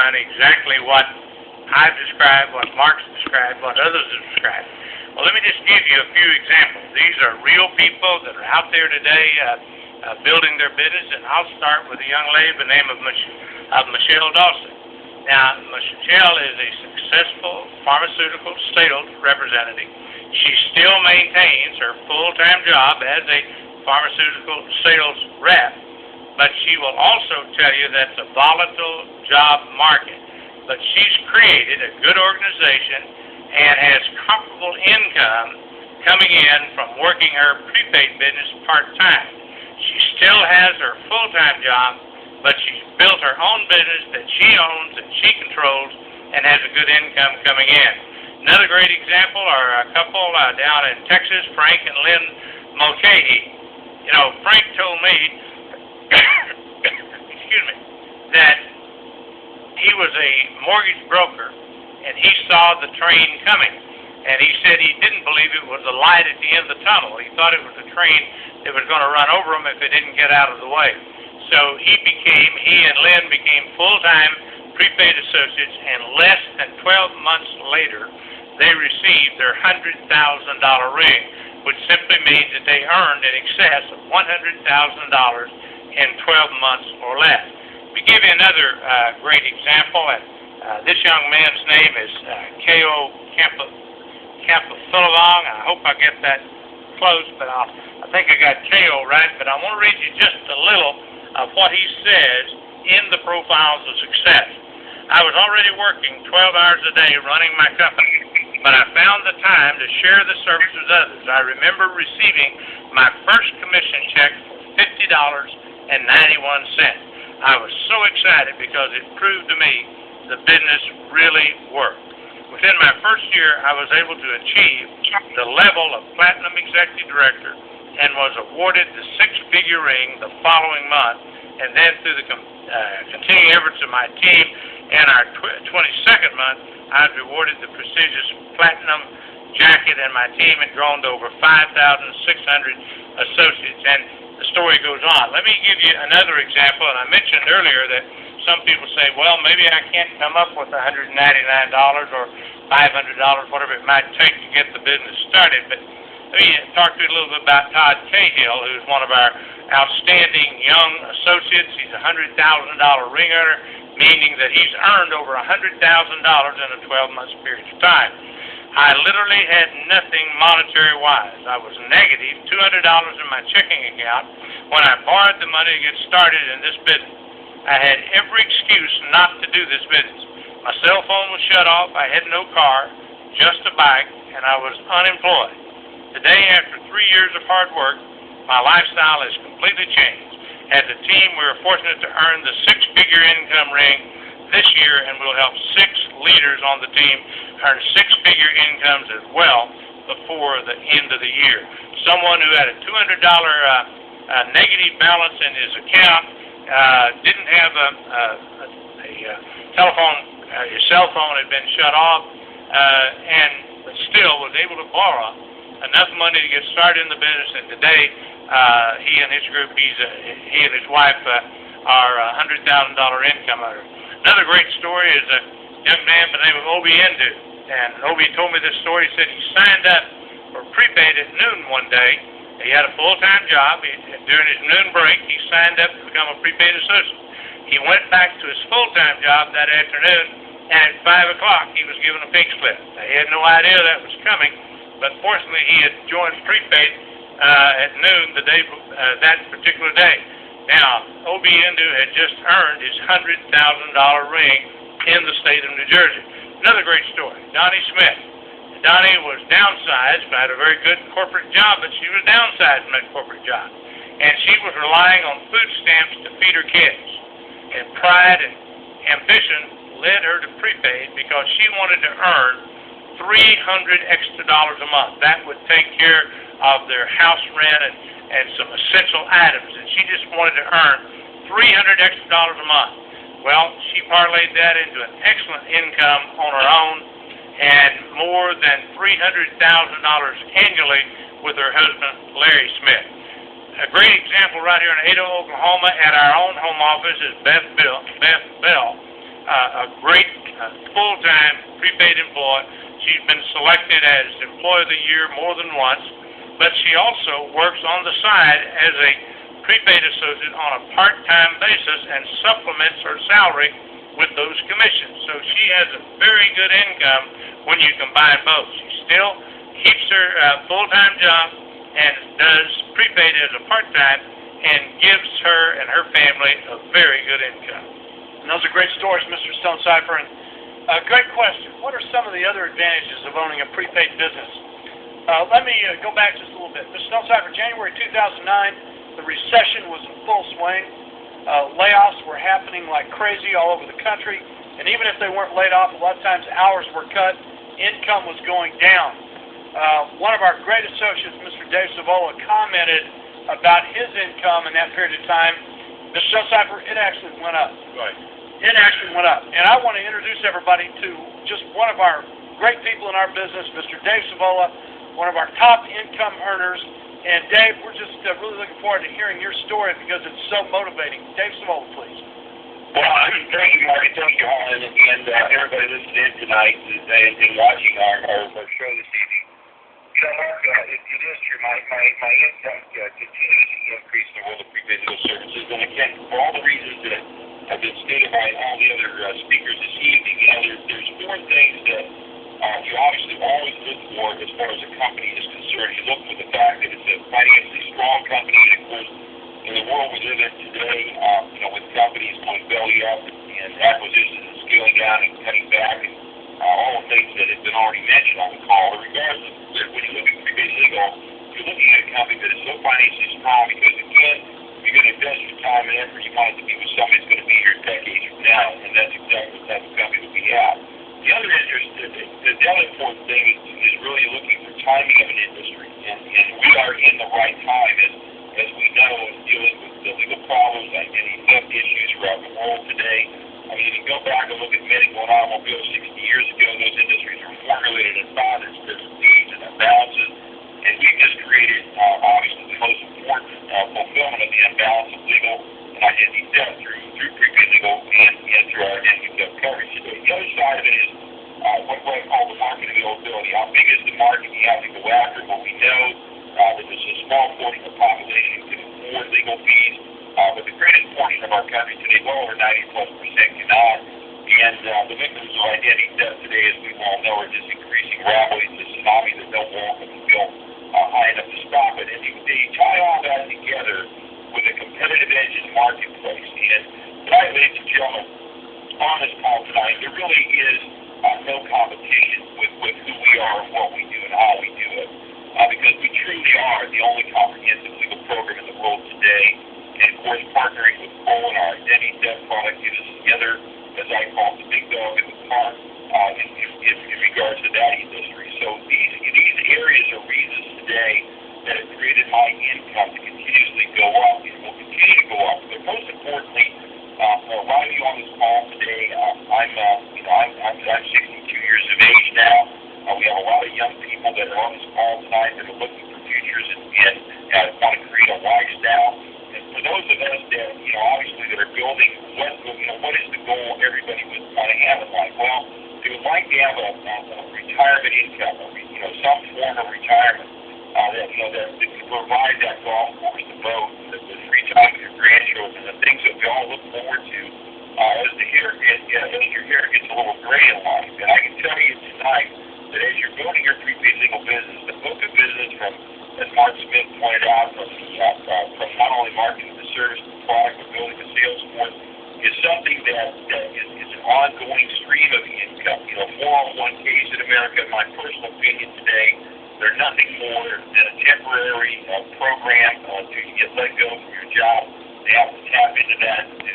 done exactly what I've described, what Mark's described, what others have described. Well, let me just give you a few examples. These are real people that are out there today building their business, and I'll start with a young lady by the name of Michelle Dawson. Now, Michelle is a successful pharmaceutical sales representative. She still maintains her full-time job as a pharmaceutical sales rep, but she will also tell you that's a volatile job market. But she's created a good organization and has comparable income coming in from working her prepaid business part-time. She still has her full-time job, but she's built her own business that she owns and she controls and has a good income coming in. Another great example are a couple down in Texas, Frank and Lynn Mulcahy. You know, Frank told me, excuse me, that he was a mortgage broker and he saw the train coming. And he said he didn't believe it was a light at the end of the tunnel. He thought it was a train that was going to run over him if it didn't get out of the way. So he and Lynn became full-time prepaid associates, and less than 12 months later, they received their $100,000 ring, which simply means that they earned in excess of $100,000 in 12 months or less. Let me give you another great example. This young man's name is K.O. Campofilivong. I hope I get that close, but I think I got K.O. right. But I want to read you just a little of what he says in the Profiles of Success. I was already working 12 hours a day running my company, but I found the time to share the service with others. I remember receiving my first commission check for $50.91. I was so excited because it proved to me the business really worked. Within my first year, I was able to achieve the level of Platinum Executive Director and was awarded the six-figure ring the following month. And then through the continuing efforts of my team and our 22nd month, I was awarded the prestigious Platinum jacket, and my team had grown to over 5,600 associates. And the story goes on. Let me give you another example, and I mentioned earlier that some people say, well, maybe I can't come up with $199 or $500, whatever it might take to get the business started. But let me talk to you a little bit about Todd Cahill, who's one of our outstanding young associates. He's a $100,000 ring earner, meaning that he's earned over $100,000 in a 12-month period of time. I literally had nothing monetary-wise. I was negative $200 in my checking account when I borrowed the money to get started in this business. I had every excuse not to do this business. My cell phone was shut off, I had no car, just a bike, and I was unemployed. Today, after 3 years of hard work, my lifestyle has completely changed. As a team, we are fortunate to earn the six-figure income ring this year, and we'll help 6 leaders on the team earn six-figure incomes as well before the end of the year. Someone who had a $200 negative balance in his account, didn't have a telephone, his cell phone had been shut off, but still was able to borrow enough money to get started in the business. And today, he and his group, he and his wife are $100,000 income earners. Another great story is a young man by the name of Obi Endu. And Obi told me this story. He said he signed up for prepaid at noon one day. He had a full-time job. During his noon break, he signed up to become a prepaid associate. He went back to his full-time job that afternoon, and at 5 o'clock, he was given a pink slip. Now, he had no idea that was coming, but fortunately, he had joined prepaid at noon that particular day. Now, Obi Endu had just earned his $100,000 ring in the state of New Jersey. Another great story, Donnie Smith. Donnie was downsized, had a very good corporate job, but she was downsized from that corporate job. And she was relying on food stamps to feed her kids. And pride and ambition led her to prepaid because she wanted to earn $300 extra a month. That would take care of their house rent and some essential items. And she just wanted to earn $300 extra a month. Well, she parlayed that into an excellent income on her own, and more than $300,000 annually with her husband, Larry Smith. A great example right here in Ado, Oklahoma, at our own home office is Beth Bell, a great full-time prepaid employee. She's been selected as Employee of the Year more than once, but she also works on the side as a prepaid associate on a part-time basis and supplements her salary with those commissions. So she has a very good income when you combine both. She still keeps her full-time job and does prepaid as a part-time and gives her and her family a very good income. And those are great stories, Mr. Stonecipher. And great question. What are some of the other advantages of owning a prepaid business? Let me go back just a little bit. Mr. Stonecipher, January 2009, the recession was in full swing. Layoffs were happening like crazy all over the country. And even if they weren't laid off, a lot of times hours were cut. Income was going down. One of our great associates, Mr. Dave Savola, commented about his income in that period of time. Mr. Stonecipher, it actually went up. Right. It actually went up. And I want to introduce everybody to just one of our great people in our business, Mr. Dave Savola, one of our top income earners. And Dave, we're just really looking forward to hearing your story because it's so motivating. Dave Savola, please. Well, thank you, Marty. Thank you, Holland, and everybody listening in tonight and watching our show this evening. You know, Mark, it is true. My income continues to increase in the world of pre-physical services. And again, for all the reasons that have been stated by all the other speakers this evening, you know, there's four things that you obviously always look for as far as a company is concerned. You look for the fact that it's a financially strong company, and of course, in the world we live in today, you know, with companies going belly up and acquisitions and scaling down and cutting back and all the things that have been already mentioned on the call. Regardless, when you look at prepaid legal, you're looking at a company that is so financially strong because, again, you're going to invest your time and effort. You want it to be with somebody that's going to be here decades from now, and that's exactly the type of company that we have. The other interest, the other important thing is really looking for timing of an industry, and we are in the right time as we know, dealing with the legal problems, identity theft issues around the world today. I mean, if you go back and look at medical and automobile 60 years ago, those industries were formulated and thought as needs and imbalances, and we've just created, obviously, the most important fulfillment of the imbalance of legal and identity theft through prepaid legal and through our identity theft coverage today. The other side of it is what I call the market availability. How big is the market you have to go after? Well, we know that there's a small portion of the population who can afford legal fees, but the greatest portion of our country today, well over 90+%, cannot. And the victims of identity theft today, as we all know, are just increasing rapidly. It's a tsunami that no wall can feel high enough to stop it. And they tie all that together with a competitive edge in the marketplace. And tonight, ladies and gentlemen, on this call tonight, there really is no competition with who we are and what we do and how we do it. Because we truly are the only comprehensive legal program in the world today. And, of course, partnering with Cole and our identity theft product gives us together, as I call it, the big dog in the park in regards to that industry. So these areas are reasons today that have created my income to continuously go up and will continue to go up. But most importantly, a lot of you on this call today, I'm 62 years of age now. We have a lot of young people that are on this call tonight that are looking for futures and want to create a lifestyle. And for those of us that, obviously that are building, what is the goal everybody would want to have in life? Well, they would like to have a retirement income, some form of retirement that can provide that golf course, the boat, the free time with your grandchildren, the things that we all look forward to as your hair gets a little gray in life. And I can tell you tonight that as you're building your prepaid legal business, the book of business from, as Mark Smith pointed out, from not only marketing the service, the product, but building the sales force, is something that is an ongoing stream of income. 401ks in America, in my personal opinion today, they're nothing more than a temporary program until you get let go from your job. They have to tap into that to